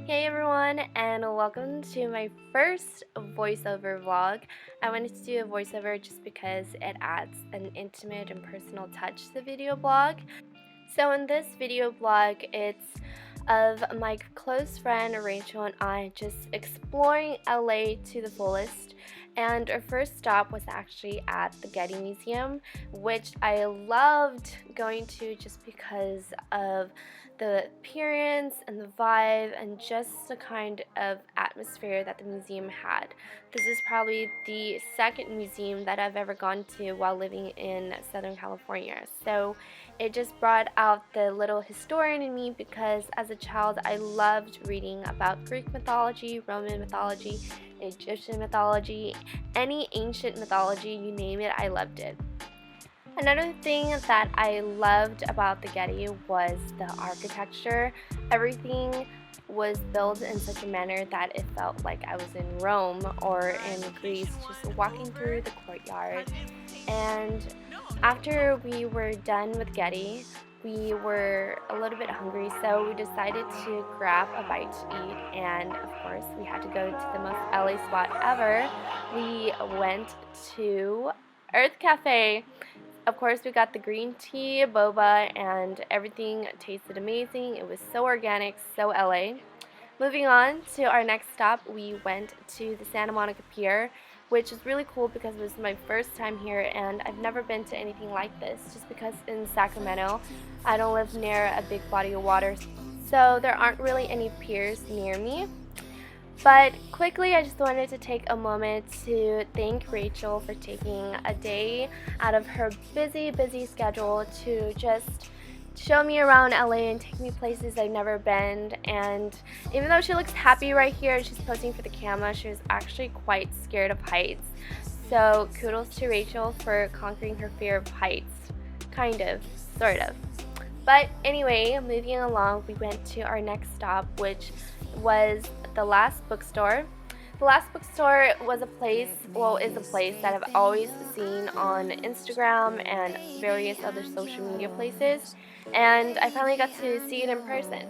Hey everyone, and welcome to my first voiceover vlog. I wanted to do a voiceover just because it adds an intimate and personal touch to the video blog. So in this video blog, it's of my close friend Rachel and I just exploring LA to the fullest. And our first stop was actually at the Getty Museum, which I loved going to just because of the appearance and the vibe and just the kind of atmosphere that the museum had. This is probably the second museum that I've ever gone to while living in Southern California. So it just brought out the little historian in me because as a child I loved reading about Greek mythology, Roman mythology, Egyptian mythology, any ancient mythology, you name it, I loved it. Another thing that I loved about the Getty was the architecture. Everything was built in such a manner that it felt like I was in Rome or in Greece, just walking through the courtyard. And after we were done with Getty, we were a little bit hungry, so we decided to grab a bite to eat, and of course we had to go to the most LA spot ever. We went to Earth Cafe. Of course, we got the green tea, boba, and everything tasted amazing. It was so organic, so LA. Moving on to our next stop, we went to the Santa Monica Pier, which is really cool because it was my first time here and I've never been to anything like this, just because in Sacramento I don't live near a big body of water, so there aren't really any piers near me. But quickly, I just wanted to take a moment to thank Rachel for taking a day out of her busy schedule to just show me around LA and take me places I've never been. And even though she looks happy right here and she's posing for the camera, she was actually quite scared of heights. So kudos to Rachel for conquering her fear of heights. Kind of, sort of. But anyway, moving along, we went to our next stop, which was the Last Bookstore. The Last Bookstore was a place, is a place that I've always seen on Instagram and various other social media places, and I finally got to see it in person.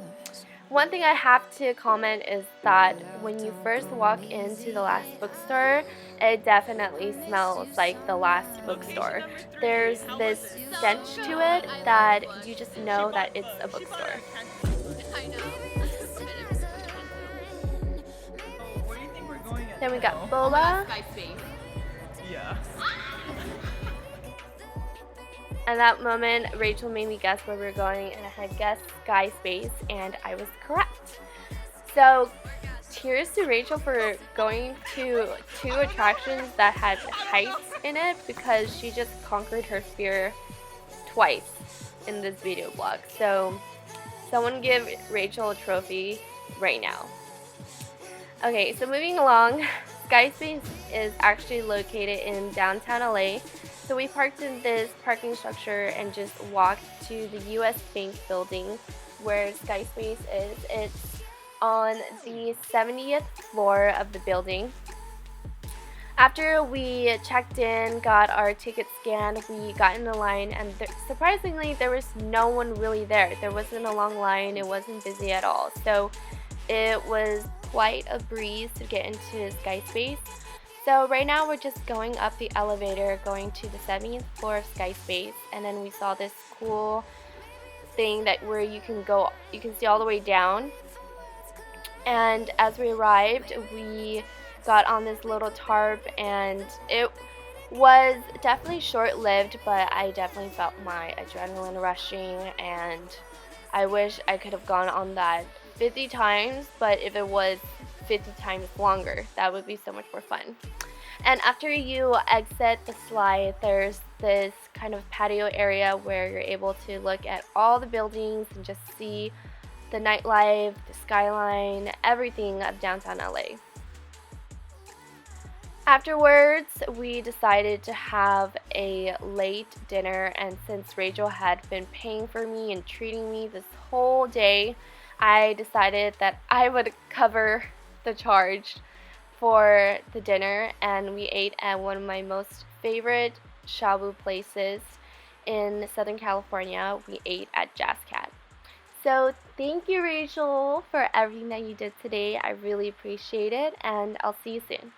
One thing I have to comment is that when you first walk into the Last Bookstore, it definitely smells like the Last Bookstore. There's this stench to it that you just know that it's a bookstore. Then we got boba. Yeah. At that moment, Rachel made me guess where we were going, and I had guessed Sky Space, and I was correct. So, cheers to Rachel for going to two attractions that had heights in it, because she just conquered her fear twice in this video blog. So, someone give Rachel a trophy right now. Okay, so moving along, Sky Space is actually located in downtown LA. So we parked in this parking structure and just walked to the US Bank building where Sky Space is. It's on the 70th floor of the building. After we checked in, got our ticket scanned, we got in the line, and surprisingly there was no one really there. There wasn't a long line, it wasn't busy at all. So it was quite a breeze to get into Sky Space. So right now we're just going up the elevator, going to the 70th floor of Sky Space, and then we saw this cool thing where you can see all the way down. And as we arrived, we got on this little tarp, and it was definitely short-lived, but I definitely felt my adrenaline rushing, and I wish I could have gone on that 50 times, but if it was 50 times longer, that would be so much more fun. And after you exit the slide, there's this kind of patio area where you're able to look at all the buildings and just see the nightlife, the skyline, everything of downtown LA. Afterwards, we decided to have a late dinner, and since Rachel had been paying for me and treating me this whole day, I decided that I would cover the charge for the dinner, and we ate at one of my most favorite shabu places in Southern California. We ate at Jazz Cat. So thank you, Rachel, for everything that you did today. I really appreciate it, and I'll see you soon.